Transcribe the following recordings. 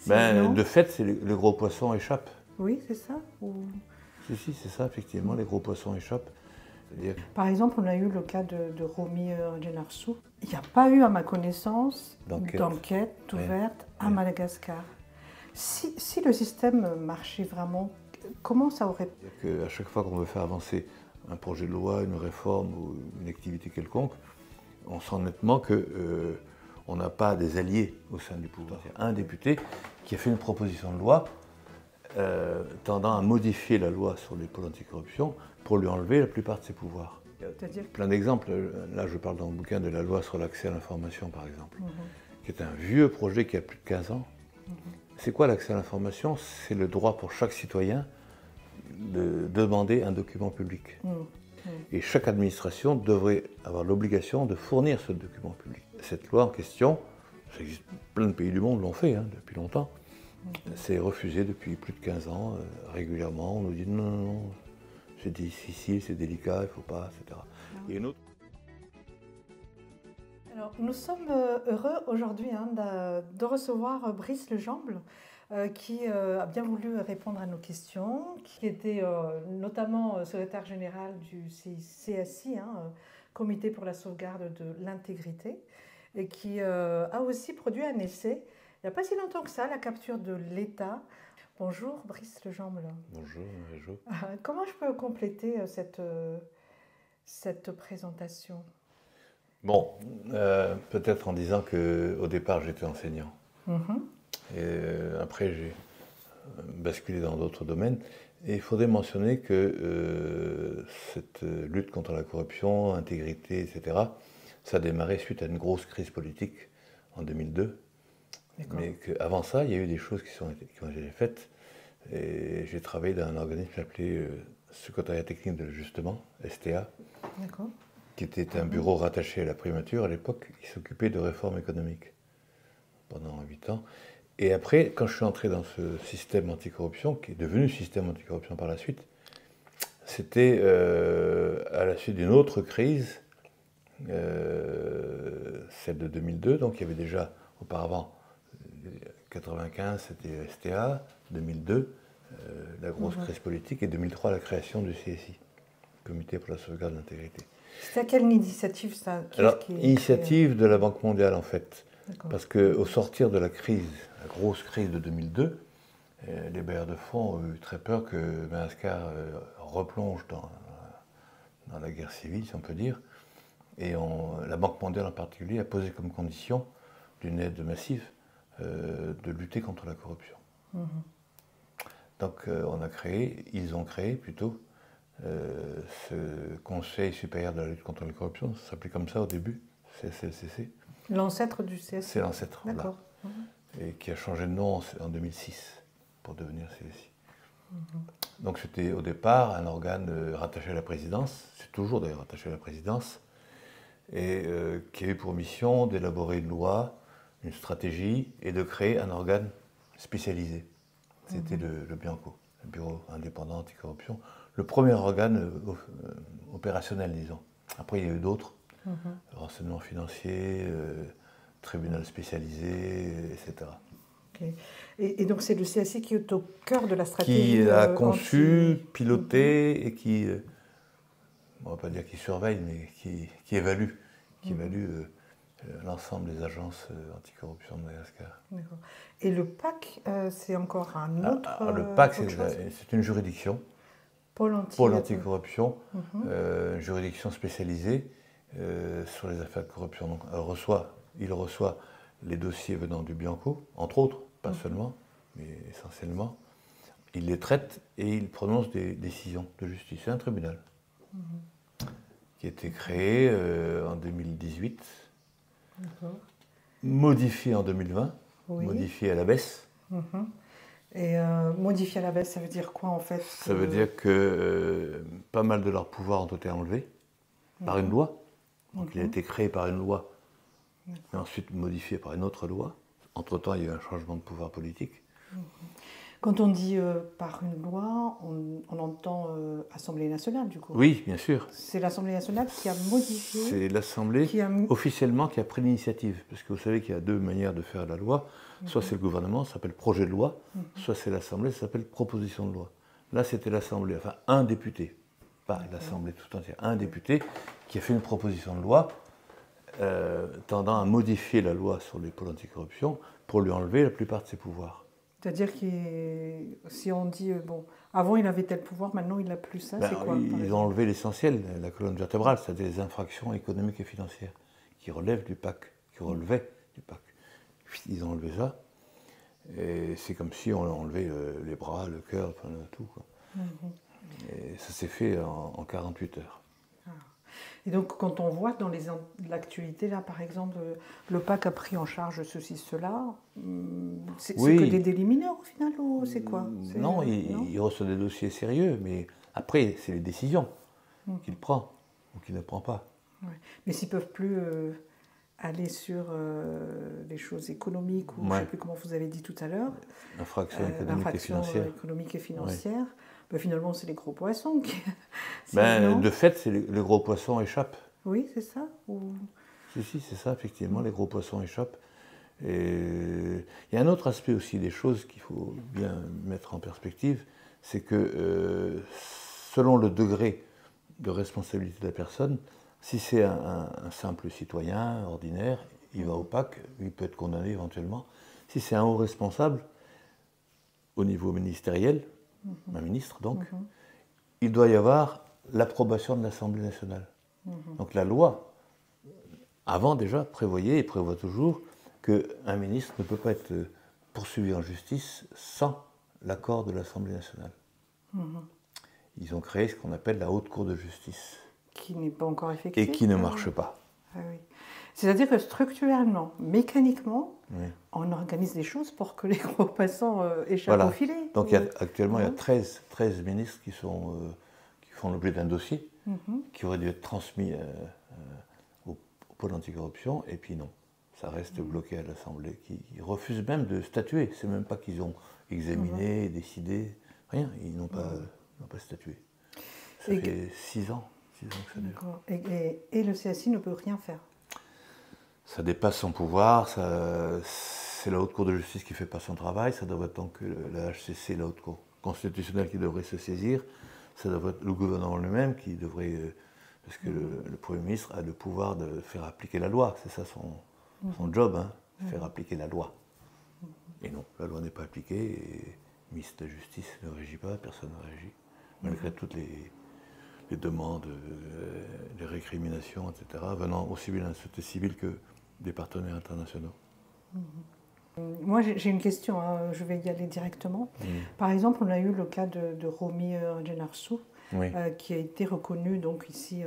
De fait, le gros poisson échappe. Oui, c'est ça Si, c'est ça, effectivement, les gros poissons échappent. Par exemple, on a eu le cas de Romy Genarsou. Il n'y a pas eu, à ma connaissance, d'enquête ouverte à Madagascar. Si le système marchait vraiment, comment ça aurait... À chaque fois qu'on veut faire avancer un projet de loi, une réforme ou une activité quelconque, on sent nettement qu'on n'a pas des alliés au sein du pouvoir. Il y a un député qui a fait une proposition de loi tendant à modifier la loi sur les pôles anticorruption pour lui enlever la plupart de ses pouvoirs. C'est-à-dire plein d'exemples. Là, je parle dans le bouquin de la loi sur l'accès à l'information, par exemple, qui est un vieux projet qui a plus de 15 ans. C'est quoi l'accès à l'information? C'est le droit pour chaque citoyen de demander un document public. Et chaque administration devrait avoir l'obligation de fournir ce document public. Cette loi en question, ça existe, plein de pays du monde l'ont fait depuis longtemps, c'est refusé depuis plus de 15 ans, régulièrement. On nous dit non, non, non, c'est difficile, c'est délicat, il ne faut pas, etc. Et une autre... Alors, nous sommes heureux aujourd'hui de recevoir Brice Lejamble, qui a bien voulu répondre à nos questions, qui était notamment secrétaire général du CSI, Comité pour la sauvegarde de l'intégrité, et qui a aussi produit un essai, il n'y a pas si longtemps que ça, La capture de l'État. Bonjour Brice Lejamble. Bonjour, bonjour. Comment je peux compléter cette présentation? Bon, peut-être en disant qu'au départ j'étais enseignant. Et après j'ai basculé dans d'autres domaines. Et il faudrait mentionner que cette lutte contre la corruption, intégrité, etc., ça a démarré suite à une grosse crise politique en 2002. Mais qu'avant ça, il y a eu des choses qui ont été faites. Et j'ai travaillé dans un organisme appelé Secrétariat technique de l'ajustement, STA, qui était un bureau rattaché à la primature à l'époque, qui s'occupait de réformes économiques pendant 8 ans. Et après, quand je suis entré dans ce système anticorruption, qui est devenu système anticorruption par la suite, c'était à la suite d'une autre crise, celle de 2002, donc il y avait déjà auparavant 95, c'était STA, 2002, la grosse crise politique, et 2003, la création du CSI, Comité pour la sauvegarde de l'intégrité. C'était à quelle initiative ça? Alors, initiative de la Banque mondiale, en fait. Parce qu'au sortir de la crise, la grosse crise de 2002, les bailleurs de fonds ont eu très peur que Madagascar replonge dans la guerre civile, si on peut dire. Et la Banque mondiale en particulier a posé comme condition d'une aide massive de lutter contre la corruption. Donc ils ont créé plutôt ce Conseil supérieur de la lutte contre la corruption, ça s'appelait comme ça au début, CSLCC. L'ancêtre du CSI. C'est l'ancêtre, d'accord. Et qui a changé de nom en 2006 pour devenir CSI. Donc c'était au départ un organe rattaché à la présidence, c'est toujours d'ailleurs rattaché à la présidence, et qui a eu pour mission d'élaborer une loi, une stratégie et de créer un organe spécialisé. C'était le Bianco, le Bureau indépendant anticorruption, le premier organe opérationnel, disons. Après, il y a eu d'autres, renseignements financiers, tribunal spécialisé, etc. Okay. Et donc c'est le CSI qui est au cœur de la stratégie. Qui a conçu, piloté et qui, on ne va pas dire qui surveille, mais qui évalue, l'ensemble des agences anticorruption de Madagascar. D'accord. Et le PAC, c'est encore un autre... le PAC, c'est une juridiction, Pôle anticorruption, une juridiction spécialisée sur les affaires de corruption. Donc, il reçoit les dossiers venant du Bianco, entre autres, pas seulement, mais essentiellement. Il les traite et il prononce des décisions de justice. C'est un tribunal qui a été créé en 2018, modifié en 2020, modifié à la baisse. Et modifié à la baisse, ça veut dire quoi en fait? Ça veut dire que pas mal de leurs pouvoirs ont été enlevés par une loi. Donc il a été créé par une loi, et ensuite modifié par une autre loi. Entre-temps, il y a eu un changement de pouvoir politique. Quand on dit par une loi, on entend Assemblée nationale, du coup. Oui, bien sûr. C'est l'Assemblée nationale qui a modifié. C'est l'Assemblée officiellement qui a pris l'initiative. Parce que vous savez qu'il y a deux manières de faire la loi. Soit c'est le gouvernement, ça s'appelle projet de loi. Soit c'est l'Assemblée, ça s'appelle proposition de loi. Là, c'était l'Assemblée, enfin un député, pas l'Assemblée tout entière, un député qui a fait une proposition de loi tendant à modifier la loi sur les pôles anticorruption pour lui enlever la plupart de ses pouvoirs. C'est-à-dire que si on dit, bon, avant il avait tel pouvoir, maintenant il n'a plus ça, c'est quoi? Ils ont enlevé l'essentiel, la colonne vertébrale, c'est-à-dire les infractions économiques et financières qui relèvent du PAC, qui relevaient du PAC. Ils ont enlevé ça, et c'est comme si on enlevait les bras, le cœur, enfin, tout, quoi. Et ça s'est fait en 48 heures. Et donc, quand on voit dans l'actualité, là, par exemple, le PAC a pris en charge ceci, cela, c'est que des délits mineurs au final, ou c'est quoi? Non, il reçoit des dossiers sérieux, mais après, c'est les décisions qu'il prend ou qu'il ne prend pas. Ouais. Mais s'ils ne peuvent plus aller sur les choses économiques, ou je ne sais plus comment vous avez dit tout à l'heure, l'infraction économique et financière. Finalement, c'est les gros poissons qui... de fait, les gros poissons échappent. Oui, c'est ça Si, c'est ça, effectivement, les gros poissons échappent. Et il y a un autre aspect aussi des choses qu'il faut bien mettre en perspective, c'est que selon le degré de responsabilité de la personne, si c'est un simple citoyen ordinaire, il va au PAC, il peut être condamné éventuellement. Si c'est un haut responsable, au niveau ministériel, un ministre donc, il doit y avoir l'approbation de l'Assemblée nationale. Donc la loi, avant déjà, prévoyait et prévoit toujours qu'un ministre ne peut pas être poursuivi en justice sans l'accord de l'Assemblée nationale. Ils ont créé ce qu'on appelle la Haute Cour de justice. Qui n'est pas encore effective. Et qui ne marche pas. Ah oui. C'est-à-dire que structurellement, mécaniquement, on organise des choses pour que les gros passants échappent au filet. Donc actuellement, il y a 13 ministres qui font l'objet d'un dossier qui aurait dû être transmis au pôle anticorruption, et puis non. Ça reste bloqué à l'Assemblée, qui refuse même de statuer. C'est même pas qu'ils ont examiné, décidé, rien. Ils n'ont pas statué. Ça fait 6 ans que ça dure. Et le CSI ne peut rien faire? Ça dépasse son pouvoir, c'est la Haute Cour de justice qui ne fait pas son travail, ça devrait être donc la HCC, la Haute Cour constitutionnelle qui devrait se saisir, ça devrait être le gouvernement lui-même qui devrait, parce que le Premier ministre a le pouvoir de faire appliquer la loi, c'est ça son job, faire appliquer la loi. Et non, la loi n'est pas appliquée, et le ministre de la Justice ne régit pas, personne ne régit, malgré toutes les demandes, les récriminations, etc., venant aussi bien de la société civile que des partenaires internationaux. Moi, j'ai une question, je vais y aller directement. Par exemple, on a eu le cas de Romy Genarsou, qui a été reconnu donc ici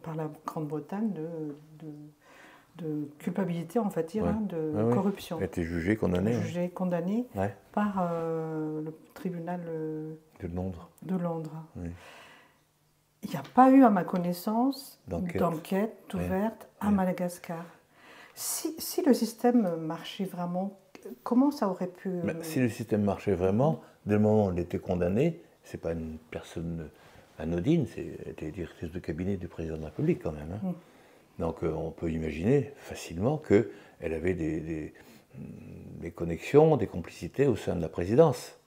par la Grande-Bretagne de culpabilité, on va dire, de corruption. Elle a été jugée, condamnée. Jugée, condamnée par le tribunal de Londres. Il n'y a pas eu, à ma connaissance, d'enquête ouverte à Madagascar. Si le système marchait vraiment, comment ça aurait pu... Si le système marchait vraiment, dès le moment où elle était condamnée, ce n'est pas une personne anodine, elle était directrice de cabinet du président de la République quand même. Donc on peut imaginer facilement qu'elle avait des connexions, des complicités au sein de la présidence,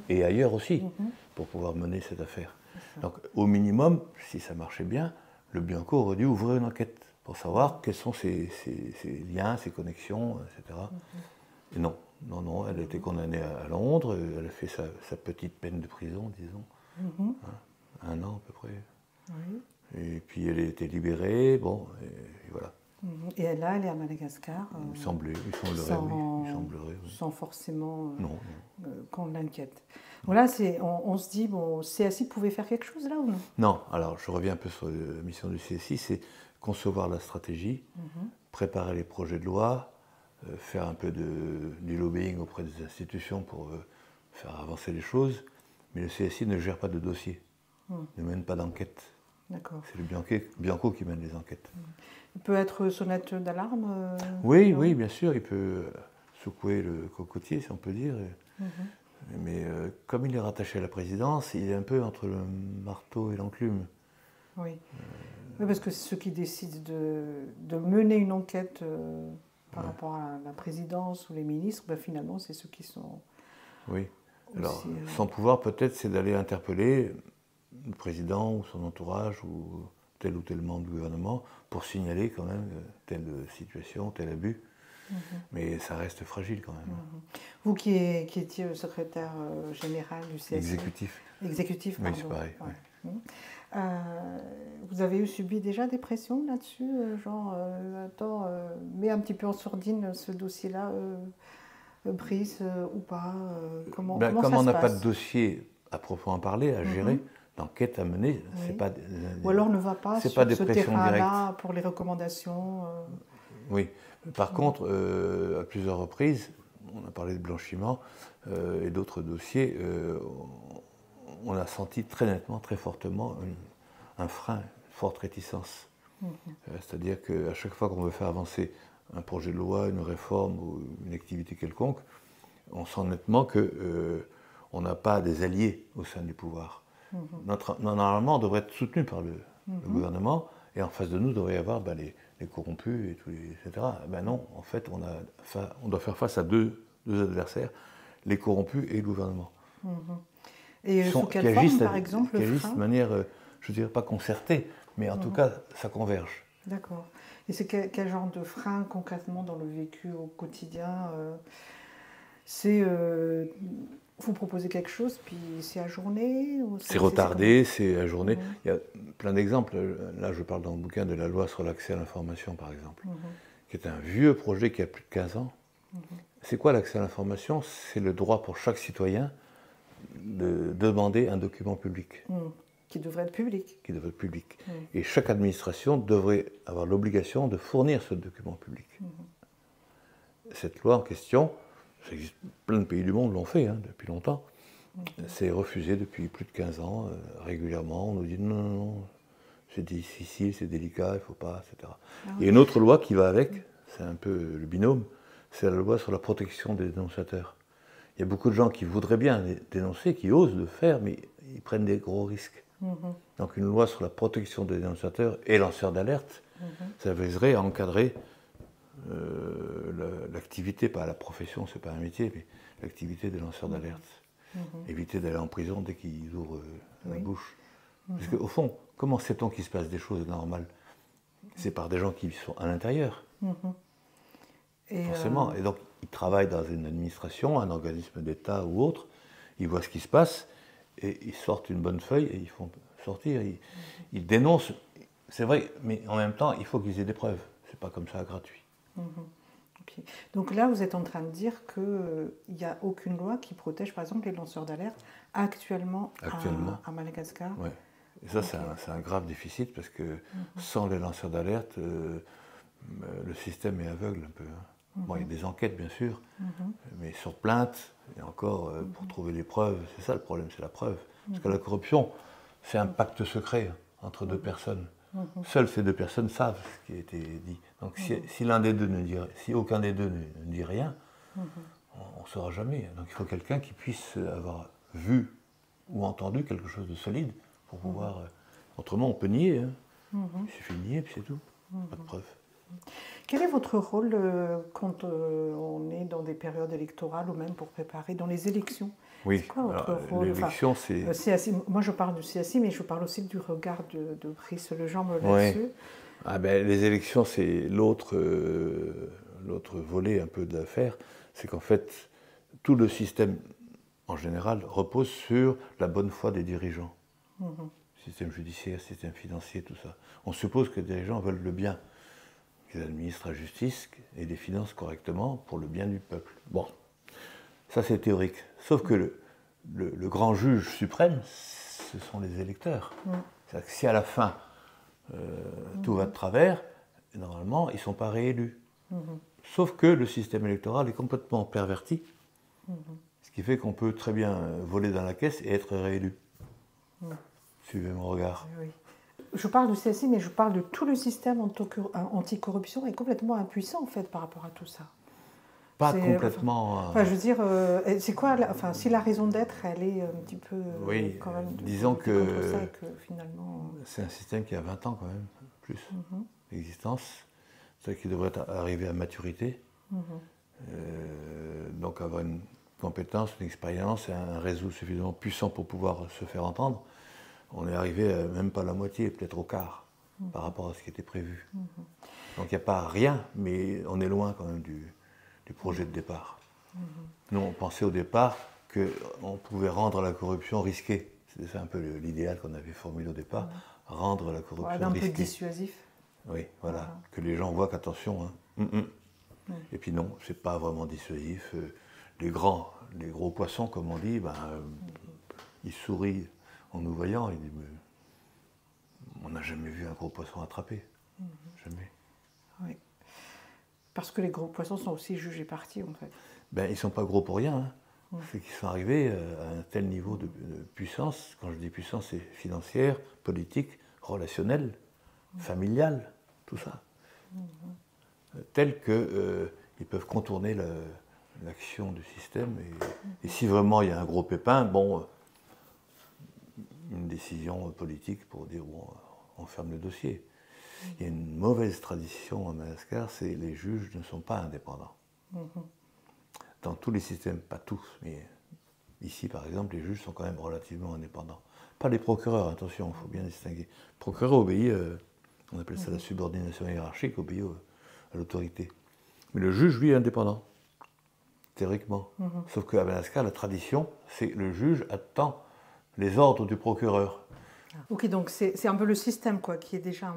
et ailleurs aussi, pour pouvoir mener cette affaire. Donc au minimum, si ça marchait bien, le Bianco aurait dû ouvrir une enquête pour savoir quels sont ses liens, ses connexions, etc. Et non, elle a été condamnée à Londres, elle a fait sa petite peine de prison, disons, 1 an à peu près. Et puis elle a été libérée, et voilà. Et là, elle est à Madagascar. Il semblerait. Sans forcément qu'on l'inquiète. Voilà, on se dit, bon, CSI pouvait faire quelque chose là ou non? Non, alors je reviens un peu sur la mission du CSI, c'est concevoir la stratégie, préparer les projets de loi, faire un peu du lobbying auprès des institutions pour faire avancer les choses, mais le CSI ne gère pas de dossier, ne mène pas d'enquête. D'accord. C'est le Bianco qui mène les enquêtes. Il peut être sonnette d'alarme Oui, bien sûr, il peut secouer le cocotier, si on peut dire. Mais comme il est rattaché à la présidence, il est un peu entre le marteau et l'enclume. Oui. Oui, parce que ceux qui décident de mener une enquête par rapport à la présidence ou les ministres, ben finalement, c'est ceux qui sont... Oui. Alors, son pouvoir, peut-être, c'est d'aller interpeller le président ou son entourage ou tel membre du gouvernement pour signaler quand même telle situation, tel abus. Mais ça reste fragile quand même. Vous qui étiez secrétaire général du CSI. Exécutif, pardon. Oui, c'est pareil. Ouais. Vous avez subi déjà des pressions là-dessus, genre, attends, mets un petit peu en sourdine ce dossier-là, Brice, ou pas comment comme ça on se n'a passe? pas de dossier à proprement parler, à gérer, d'enquête à mener, c'est pas... Ou alors ne va pas sur ce terrain-là pour les recommandations Oui. Par contre, à plusieurs reprises, on a parlé de blanchiment et d'autres dossiers, on a senti très nettement, très fortement un frein, une forte réticence. C'est-à-dire qu'à chaque fois qu'on veut faire avancer un projet de loi, une réforme ou une activité quelconque, on sent nettement qu'on n'a pas des alliés au sein du pouvoir. Normalement, on devrait être soutenu par le gouvernement, et en face de nous, il devrait y avoir les corrompus, etc. Ben non, en fait, on doit faire face à deux adversaires, les corrompus et le gouvernement. Et sous quelle forme, par exemple, qui agissent de manière, je ne dirais pas concertée, mais en tout cas, ça converge. D'accord. Et c'est quel genre de frein, concrètement, dans le vécu au quotidien c'est... vous proposez quelque chose, puis c'est ajourné c'est retardé, c'est ajourné. Il y a plein d'exemples. Là, je parle dans le bouquin de la loi sur l'accès à l'information, par exemple, qui est un vieux projet qui a plus de 15 ans. C'est quoi l'accès à l'information? C'est le droit pour chaque citoyen de demander un document public. Qui devrait être public. Qui devrait être public. Et chaque administration devrait avoir l'obligation de fournir ce document public. Cette loi en question, ça existe, plein de pays du monde l'ont fait depuis longtemps, c'est refusé depuis plus de 15 ans, régulièrement. On nous dit non, non, non, c'est difficile, c'est délicat, il ne faut pas, etc. Il y a une autre loi qui va avec, c'est un peu le binôme, c'est la loi sur la protection des dénonciateurs. Il y a beaucoup de gens qui voudraient bien dénoncer, qui osent le faire, mais ils prennent des gros risques. Donc une loi sur la protection des dénonciateurs et lanceurs d'alerte, ça viserait à encadrer l'activité, pas la profession, c'est pas un métier, mais l'activité des lanceurs d'alerte. Éviter d'aller en prison dès qu'ils ouvrent la bouche. Parce qu'au fond, comment sait-on qu'il se passe des choses normales? C'est par des gens qui sont à l'intérieur. Forcément. Et donc, ils travaillent dans une administration, un organisme d'État ou autre, ils voient ce qui se passe, et ils sortent une bonne feuille, et ils font sortir, ils dénoncent. C'est vrai, mais en même temps, il faut qu'ils aient des preuves. C'est pas comme ça gratuit. Okay. Donc là, vous êtes en train de dire qu'il n'y a aucune loi qui protège, par exemple, les lanceurs d'alerte actuellement. À Madagascar. Oui. Et ça, c'est un grave déficit parce que sans les lanceurs d'alerte, le système est aveugle un peu. Bon, il y a des enquêtes, bien sûr, mais sur plainte, et encore, pour trouver les preuves, c'est ça le problème, c'est la preuve. Parce que la corruption, c'est un pacte secret entre deux personnes. Seules ces deux personnes savent ce qui a été dit. Donc si l'un des deux si aucun des deux ne dit rien, on ne saura jamais. Donc il faut quelqu'un qui puisse avoir vu ou entendu quelque chose de solide pour pouvoir... Autrement, on peut nier. Il suffit de nier, puis c'est tout. Pas de preuve. Quel est votre rôle quand on est dans des périodes électorales ou même pour préparer dans les élections? Oui, c'est quoi votre rôle? L'élection, c'est... CSI, moi, je parle du CSI, mais je parle aussi du regard de Brice Legendre là-dessus. Les élections, c'est l'autre volet un peu de l'affaire. C'est qu'en fait, tout le système, en général, repose sur la bonne foi des dirigeants. Système judiciaire, système financier, tout ça. On suppose que les dirigeants veulent le bien, qu'ils administrent la justice et les financent correctement pour le bien du peuple. Bon, ça c'est théorique. Sauf que le grand juge suprême, ce sont les électeurs. C'est-à-dire que si à la fin, tout va de travers, normalement, ils ne sont pas réélus. Sauf que le système électoral est complètement perverti, ce qui fait qu'on peut très bien voler dans la caisse et être réélu. Suivez mon regard. Oui. Je parle du CSI, mais je parle de tout le système anticorruption est complètement impuissant en fait par rapport à tout ça. Pas complètement. Enfin, je veux dire, c'est quoi, enfin, si la raison d'être, elle est un petit peu oui, quand même. Disons contre ça, que finalement. C'est un système qui a 20 ans quand même, plus d'existence. C'est qui devrait arriver à maturité. Donc avoir une compétence, une expérience et un réseau suffisamment puissant pour pouvoir se faire entendre. On est arrivé à même pas la moitié, peut-être au quart, par rapport à ce qui était prévu. Donc il n'y a pas rien, mais on est loin quand même du projet de départ. Nous, on pensait au départ qu'on pouvait rendre la corruption risquée. C'était un peu l'idéal qu'on avait formulé au départ, rendre la corruption risquée. Un peu dissuasif. Oui, voilà, que les gens voient qu'attention. Et puis non, c'est pas vraiment dissuasif. Les gros poissons, comme on dit, ils sourient en nous voyant. Ils disent, on n'a jamais vu un gros poisson attrapé. Jamais. Oui. Parce que les gros poissons sont aussi jugés partis, en fait. Ils ne sont pas gros pour rien. C'est qu'ils sont arrivés à un tel niveau de puissance. Quand je dis puissance, c'est financière, politique, relationnelle, familiale, tout ça. Tel qu'ils peuvent contourner l'action du système. Et si vraiment il y a un gros pépin, une décision politique pour dire on ferme le dossier. Il y a une mauvaise tradition à Madagascar, c'est les juges ne sont pas indépendants. Dans tous les systèmes, pas tous, mais ici par exemple, les juges sont quand même relativement indépendants. Pas les procureurs, attention, il faut bien distinguer. Le procureur obéit, on appelle ça la subordination hiérarchique, obéit à l'autorité. Mais le juge, lui, est indépendant, théoriquement. Sauf qu'à Madagascar, la tradition, c'est que le juge attend les ordres du procureur. Ok, donc c'est un peu le système qui est déjà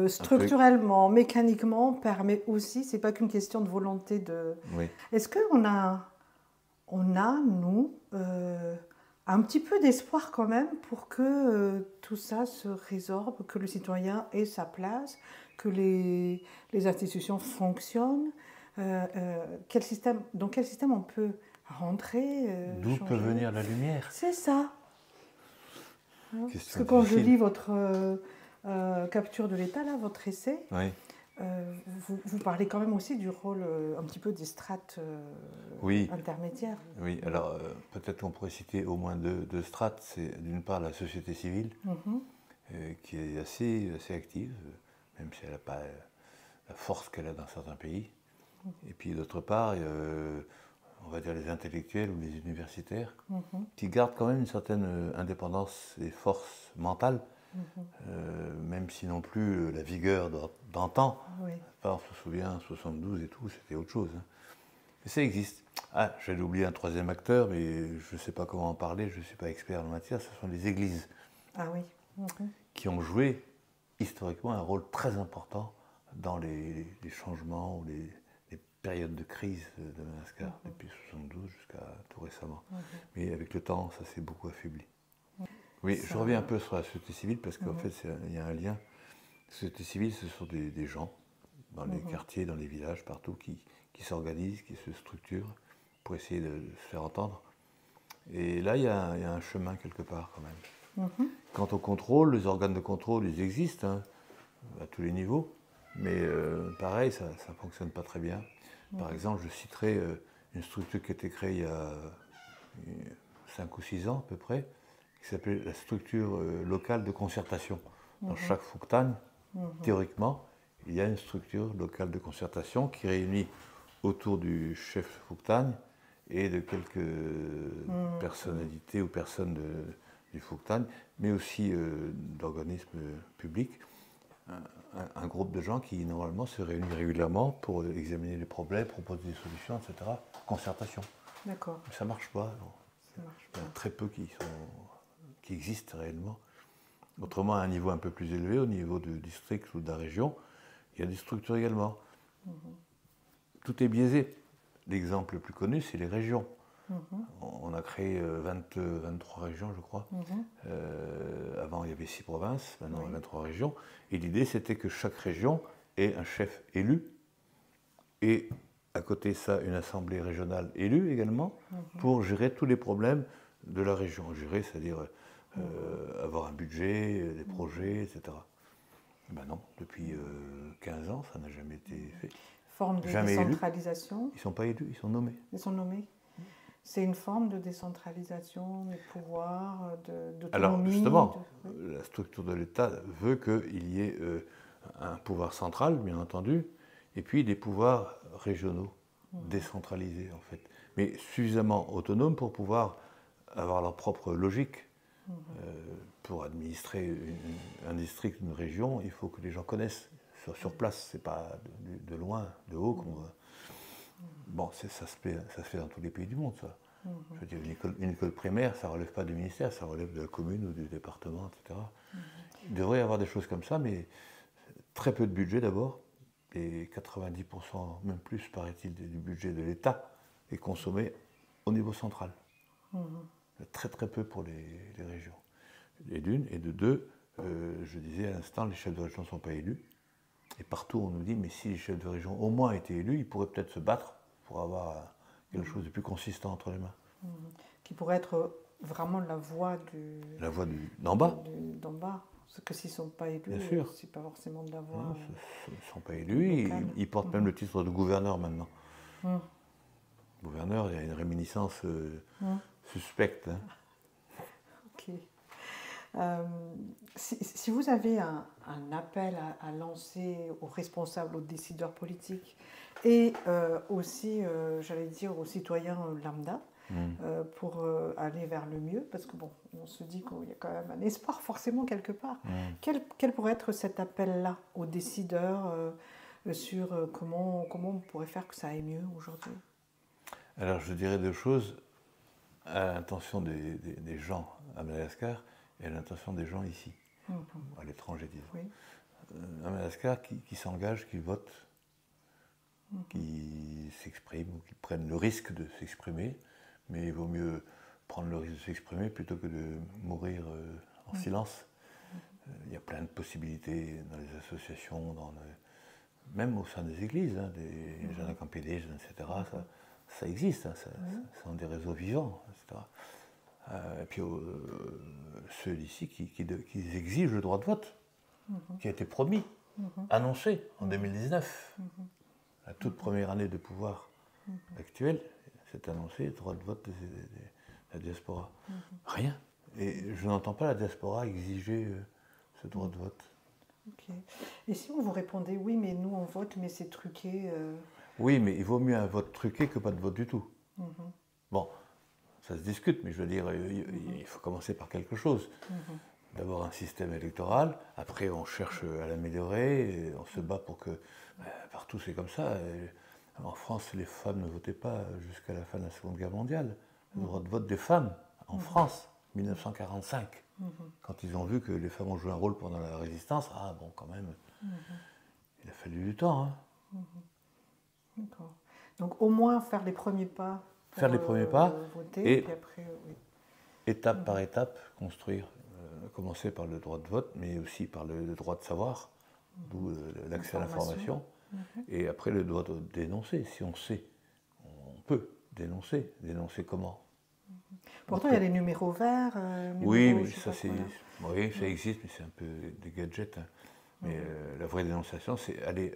structurellement, mécaniquement, permet aussi, c'est pas qu'une question de volonté de... Oui. Est-ce qu'on a, nous, un petit peu d'espoir quand même pour que tout ça se résorbe, que le citoyen ait sa place, que les institutions fonctionnent dans quel système on peut rentrer D'où peut venir la lumière? C'est ça. Parce que quand je lis votre capture de l'État, là, votre essai, vous parlez quand même aussi du rôle un petit peu des strates intermédiaires. Oui, alors peut-être qu'on pourrait citer au moins deux strates. C'est d'une part la société civile, qui est assez active, même si elle n'a pas la force qu'elle a dans certains pays. Et puis d'autre part, on va dire les intellectuels ou les universitaires, qui gardent quand même une certaine indépendance et force mentale, même si non plus la vigueur d'antan. On se souvient, en 72 et tout, c'était autre chose. Mais ça existe. Ah, j'allais oublier un troisième acteur, mais je ne sais pas comment en parler, je ne suis pas expert en la matière, ce sont les églises. Ah oui. Qui ont joué historiquement un rôle très important dans les changements ou les période de crise de Madagascar, depuis 1972 jusqu'à tout récemment. Mais avec le temps, ça s'est beaucoup affaibli. Oui, je reviens un peu sur la société civile parce qu'en fait, il y a un lien. La société civile, ce sont des gens dans les quartiers, dans les villages, partout, qui s'organisent, qui se structurent pour essayer de se faire entendre. Et là, il y a un chemin quelque part quand même. Quant au contrôle, les organes de contrôle, ils existent à tous les niveaux, mais pareil, ça ne fonctionne pas très bien. Par exemple, je citerai une structure qui a été créée il y a 5 ou 6 ans à peu près, qui s'appelait la structure locale de concertation. Dans chaque Fouktan, théoriquement, il y a une structure locale de concertation qui réunit autour du chef Fouktan et de quelques personnalités ou personnes du Fouktan, mais aussi d'organismes publics. Un groupe de gens qui, normalement, se réunissent régulièrement pour examiner les problèmes, proposer des solutions, etc. Concertation. D'accord. Mais ça ne marche pas. Il y a très peu qui existent réellement. Autrement, à un niveau un peu plus élevé, au niveau du district ou de la région, il y a des structures également. Tout est biaisé. L'exemple le plus connu, c'est les régions. On a créé 23 régions, je crois. Avant, il y avait 6 provinces, maintenant il y a 23 régions. Et l'idée, c'était que chaque région ait un chef élu et à côté de ça, une assemblée régionale élue également pour gérer tous les problèmes de la région. Gérer, c'est-à-dire avoir un budget, des projets, etc. Ben non, depuis 15 ans, ça n'a jamais été fait. forme de Jamais décentralisation. Ils ne sont pas élus, ils sont nommés. Ils sont nommés. C'est une forme de décentralisation, de pouvoir, d'autonomie. Alors justement, la structure de l'État veut qu'il y ait un pouvoir central, bien entendu, et puis des pouvoirs régionaux, décentralisés en fait, mais suffisamment autonomes pour pouvoir avoir leur propre logique. Pour administrer un district, une région, il faut que les gens connaissent sur place, c'est pas de loin, de haut. Bon, ça se fait dans tous les pays du monde, ça. Je veux dire, une école primaire, ça ne relève pas du ministère, ça relève de la commune ou du département, etc. Il devrait y avoir des choses comme ça, mais très peu de budget d'abord, et 90%, même plus, paraît-il, du budget de l'État est consommé au niveau central. Très très peu pour les régions. Et d'une, et de deux, je disais à l'instant, les chefs de région ne sont pas élus. Et partout on nous dit, mais si les chefs de région au moins étaient élus, ils pourraient peut-être se battre pour avoir quelque chose de plus consistant entre les mains. Qui pourrait être vraiment la voix La voix d'en bas. D'en bas. Parce que s'ils ne sont pas élus, c'est pas forcément de la voix. Ils ne sont pas élus, ils portent même le titre de gouverneur maintenant. Gouverneur, il y a une réminiscence suspecte. Hein. Ok. Si vous avez un appel à lancer aux responsables, aux décideurs politiques et aussi, j'allais dire, aux citoyens lambda, pour aller vers le mieux, parce que bon, on se dit qu'il y a quand même un espoir forcément quelque part. Quel pourrait être cet appel-là aux décideurs sur comment on pourrait faire que ça aille mieux aujourd'hui? Alors je dirais deux choses à l'intention des gens à Madagascar et à l'intention des gens ici, à l'étranger disons. Oui. À Madagascar, qui s'engagent, qui votent, qui s'expriment ou qui prennent le risque de s'exprimer, mais il vaut mieux prendre le risque de s'exprimer plutôt que de mourir en silence. Il y a plein de possibilités dans les associations, même au sein des églises, hein, des jeunes accompagnés, etc. Ça existe, hein, ça sont des réseaux vivants, etc. Et puis ceux d'ici qui exigent le droit de vote, qui a été promis, annoncé en 2019. La toute première année de pouvoir actuel, c'est annoncé le droit de vote de la diaspora. Rien. Et je n'entends pas la diaspora exiger ce droit de vote. Okay. Et si on vous répondait, oui, mais nous on vote, mais c'est truqué Oui, mais il vaut mieux un vote truqué que pas de vote du tout. Bon, ça se discute, mais je veux dire, il faut commencer par quelque chose. D'abord un système électoral, après on cherche à l'améliorer, on se bat pour que... partout c'est comme ça. En France, les femmes ne votaient pas jusqu'à la fin de la Seconde Guerre mondiale. Le droit de vote des femmes, en France, 1945. Quand ils ont vu que les femmes ont joué un rôle pendant la résistance, ah bon, quand même, il a fallu du temps. Hein. D'accord. Donc au moins faire les premiers pas. Faire les premiers pas, voter, et puis après, étape par étape, construire. Commencer par le droit de vote, mais aussi par le droit de savoir, d'où l'accès à l'information. Et après le droit de dénoncer. Si on sait, on peut dénoncer. Dénoncer comment? Pourtant, il y a les numéros verts. Oui, mais ça, ça existe, mais c'est un peu des gadgets. Hein. Mais la vraie dénonciation, c'est aller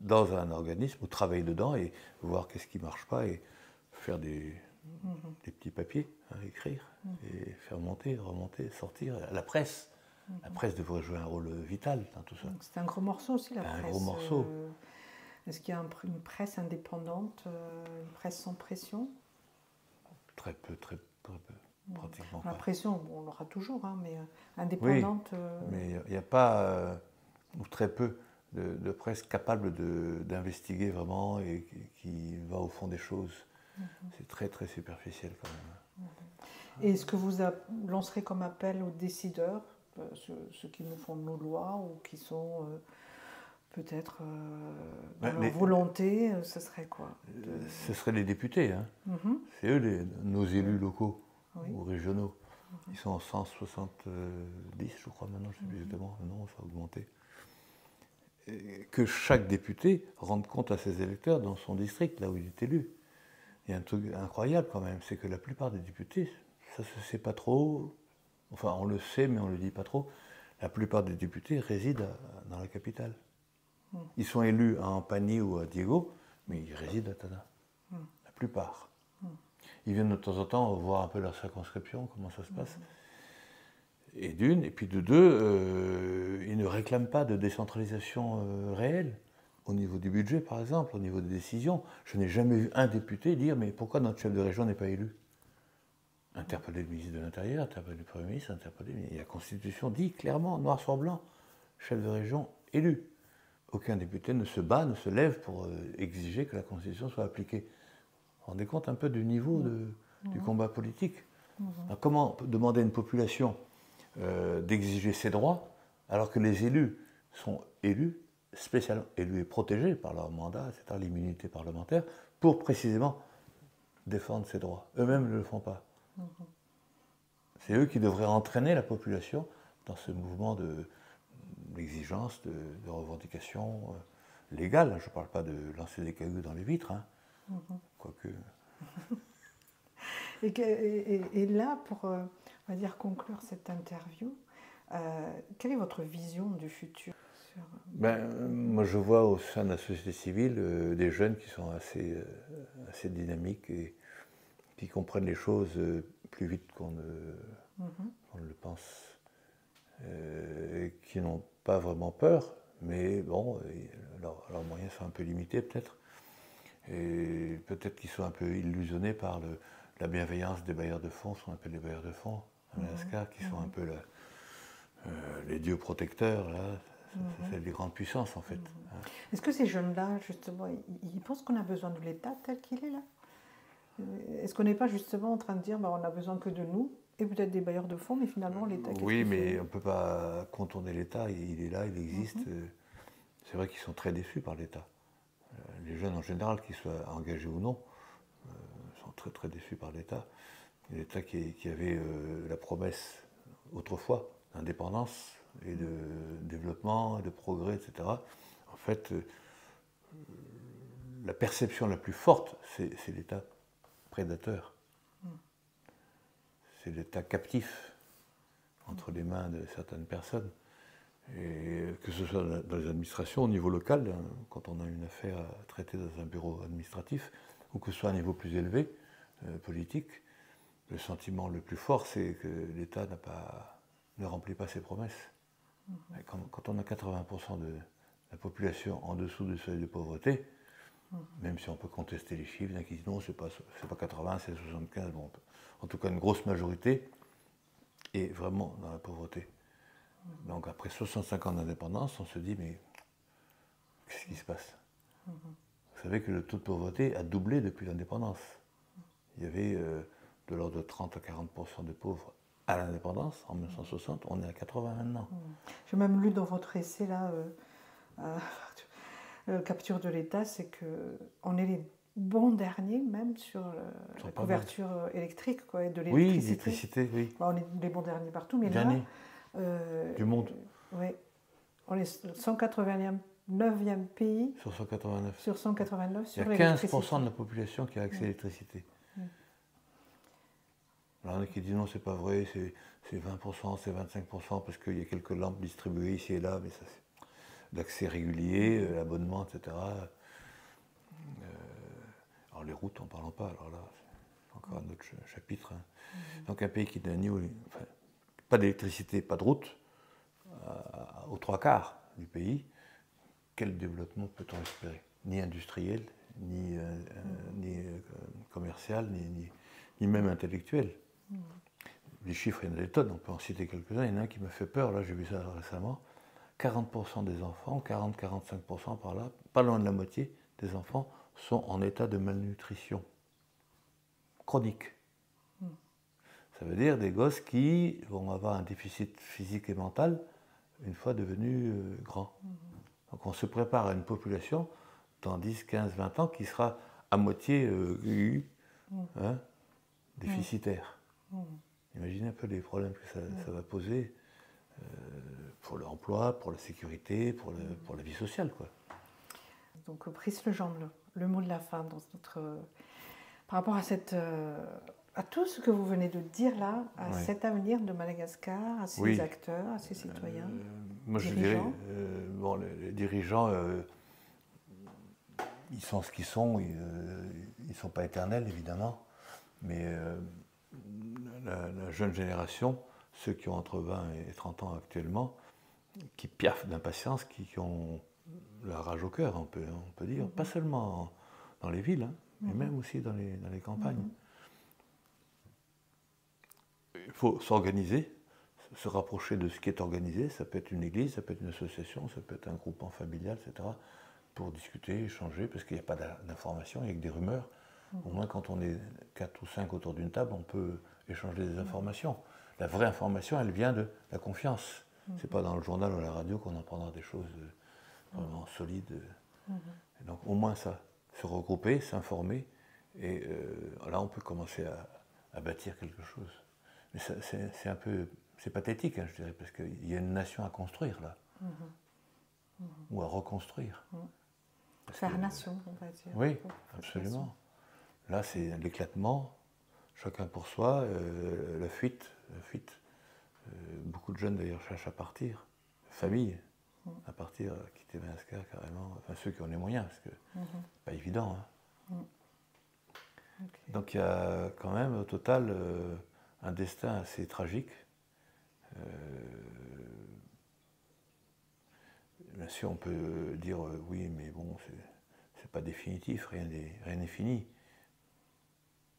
dans un organisme ou travailler dedans et voir qu'est-ce qui ne marche pas et faire des petits papiers, hein, écrire et faire monter, remonter, sortir. La presse. La presse devrait jouer un rôle vital dans tout ça. C'est un gros morceau aussi, la presse. Un gros morceau. Est-ce qu'il y a une presse indépendante, une presse sans pression? Très peu, pratiquement la pas. Pression, on l'aura toujours, hein, mais indépendante... Oui, mais il n'y a pas, ou très peu, de presse capable d'investiguer vraiment et qui va au fond des choses. C'est très, très superficiel quand même. Et est-ce que vous lancerez comme appel aux décideurs, ceux qui nous font nos lois ou qui sont peut-être dans leur volonté, ce serait quoi Ce seraient les députés. Hein. C'est eux nos élus locaux ou régionaux. Ils sont en 170, je crois maintenant, je ne sais plus exactement. Non, ça a augmenté. Et que chaque député rende compte à ses électeurs dans son district, là où il est élu. Il y a un truc incroyable quand même, c'est que la plupart des députés, ça ne se sait pas trop, enfin on le sait mais on ne le dit pas trop, la plupart des députés résident dans la capitale. Ils sont élus à Ampagny ou à Diego, mais ils résident à Tana, la plupart. Ils viennent de temps en temps voir un peu leur circonscription, comment ça se passe. Et d'une, et puis de deux, ils ne réclament pas de décentralisation réelle. Au niveau du budget, par exemple, au niveau des décisions. Je n'ai jamais vu un député dire « mais pourquoi notre chef de région n'est pas élu ?» Interpeller le ministre de l'Intérieur, interpeller le Premier ministre, interpeller... Et la Constitution dit clairement, noir sur blanc, chef de région élu. Aucun député ne se bat, ne se lève pour exiger que la Constitution soit appliquée. Vous vous rendez compte un peu du niveau du combat politique. Alors, comment demander à une population d'exiger ses droits alors que les élus sont élus, spécialement élus et protégés par leur mandat, c'est-à-dire l'immunité parlementaire, pour précisément défendre ses droits. Eux-mêmes ne le font pas. C'est eux qui devraient entraîner la population dans ce mouvement d'exigence, de revendication légale. Je ne parle pas de lancer des cailloux dans les vitres, hein. Quoique... Et là, pour on va dire, conclure cette interview, quelle est votre vision du futur sur... Moi, je vois au sein de la société civile des jeunes qui sont assez dynamiques et qui comprennent les choses plus vite qu'on ne le pense, et qui n'ont pas vraiment peur, mais bon, leurs moyens sont un peu limités peut-être, et peut-être qu'ils sont un peu illusionnés par la bienveillance des bailleurs de fonds, ce qu'on appelle les bailleurs de fonds à Madagascar, qui sont un peu les dieux protecteurs, là. C'est des grandes puissances en fait. Est-ce que ces jeunes-là, justement, ils pensent qu'on a besoin de l'État tel qu'il est là? Est-ce qu'on n'est pas justement en train de dire on n'a besoin que de nous et peut-être des bailleurs de fonds, mais finalement l'État... Oui, mais on ne peut pas contourner l'État, il est là, il existe. C'est vrai qu'ils sont très déçus par l'État. Les jeunes en général, qu'ils soient engagés ou non, sont très très déçus par l'État. L'État qui avait la promesse autrefois d'indépendance et de développement, et de progrès, etc. En fait, la perception la plus forte, c'est l'État prédateur. C'est l'État captif entre les mains de certaines personnes. Et que ce soit dans les administrations, au niveau local, quand on a une affaire à traiter dans un bureau administratif, ou que ce soit à un niveau plus élevé, politique, le sentiment le plus fort, c'est que l'État ne remplit pas ses promesses. Quand on a 80% de la population en dessous du seuil de pauvreté, même si on peut contester les chiffres, il y en a qui disent non, c'est pas 80, c'est 75, bon, en tout cas une grosse majorité est vraiment dans la pauvreté. Donc après 65 ans d'indépendance, on se dit mais qu'est-ce qui se passe? Vous savez que le taux de pauvreté a doublé depuis l'indépendance. Il y avait de l'ordre de 30 à 40% de pauvres à l'indépendance, en 1960, on est à 80 maintenant. J'ai même lu dans votre essai là, Capture de l'État, c'est qu'on est les bons derniers même sur la couverture électrique, quoi, et de l'électricité. Oui, l'électricité, oui. On est les bons derniers partout, mais dernier du monde. Oui, on est 189e pays sur 189. Sur 189 sur l'électricité. Il y a 15% de la population qui a accès à l'électricité. Alors, il y en a qui disent non, c'est pas vrai, c'est 20%, c'est 25%, parce qu'il y a quelques lampes distribuées ici et là, mais ça c'est l'accès régulier, l'abonnement, etc. Alors les routes, en parlant pas, alors là, c'est encore un autre chapitre. Donc un pays qui n'a pas d'électricité, pas de route, aux 3/4 du pays, quel développement peut-on espérer? Ni industriel, ni commercial, ni même intellectuel. Les chiffres, il y en a des tonnes, on peut en citer quelques-uns. Il y en a un qui me fait peur, là j'ai vu ça récemment. 40% des enfants, 40-45% par là, pas loin de la moitié des enfants sont en état de malnutrition chronique. Ça veut dire des gosses qui vont avoir un déficit physique et mental une fois devenus grands. Donc on se prépare à une population dans 10, 15, 20 ans qui sera à moitié déficitaire. Imaginez un peu les problèmes que ça va poser pour l'emploi, pour la sécurité, pour la vie sociale, quoi. Donc Brice Legendre, le mot de la fin dans par rapport à cette à tout ce que vous venez de dire là, à cet avenir de Madagascar, à ses acteurs, à ses citoyens, moi dirigeants. Je dirais, bon, les dirigeants, ils sont ce qu'ils sont, ils ne sont pas éternels évidemment, mais la jeune génération, ceux qui ont entre 20 et 30 ans actuellement, qui piaffent d'impatience, qui ont la rage au cœur, on peut dire, pas seulement dans les villes, mais même aussi dans les campagnes. Il faut s'organiser, se rapprocher de ce qui est organisé. Ça peut être une église, ça peut être une association, ça peut être un groupement familial, etc. Pour discuter, échanger, parce qu'il n'y a pas d'information, il n'y a que des rumeurs. Au moins, quand on est 4 ou 5 autour d'une table, on peut échanger des informations. La vraie information, elle vient de la confiance. C'est pas dans le journal ou à la radio qu'on apprendra des choses vraiment solides. Et donc, au moins ça, se regrouper, s'informer, et là, on peut commencer à bâtir quelque chose. Mais c'est un peu, c'est pathétique, je dirais, parce qu'il y a une nation à construire là, ou à reconstruire. Faire nation, on va dire. Oui, absolument. Là, c'est l'éclatement, chacun pour soi, la fuite. Beaucoup de jeunes d'ailleurs cherchent à partir, famille, à partir, à quitter Madagascar carrément, enfin ceux qui ont les moyens, parce que c'est pas évident. Okay. Donc il y a quand même au total un destin assez tragique. Bien sûr, on peut dire oui, mais bon, c'est pas définitif, rien n'est fini.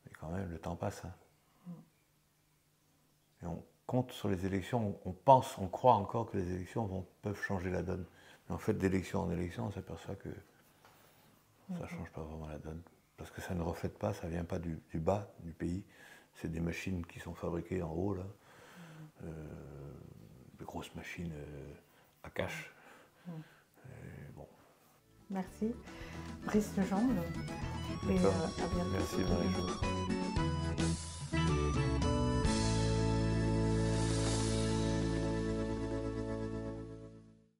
Mais quand même, le temps passe. Et on compte sur les élections, on croit encore que les élections peuvent changer la donne. Mais en fait, d'élection en élection, on s'aperçoit que ça ne change pas vraiment la donne. Parce que ça ne reflète pas, ça ne vient pas du bas du pays. C'est des machines qui sont fabriquées en haut, là. Des grosses machines à cash. Bon. Merci. Brice Legendre. Et à bientôt. Merci Marie-Jo.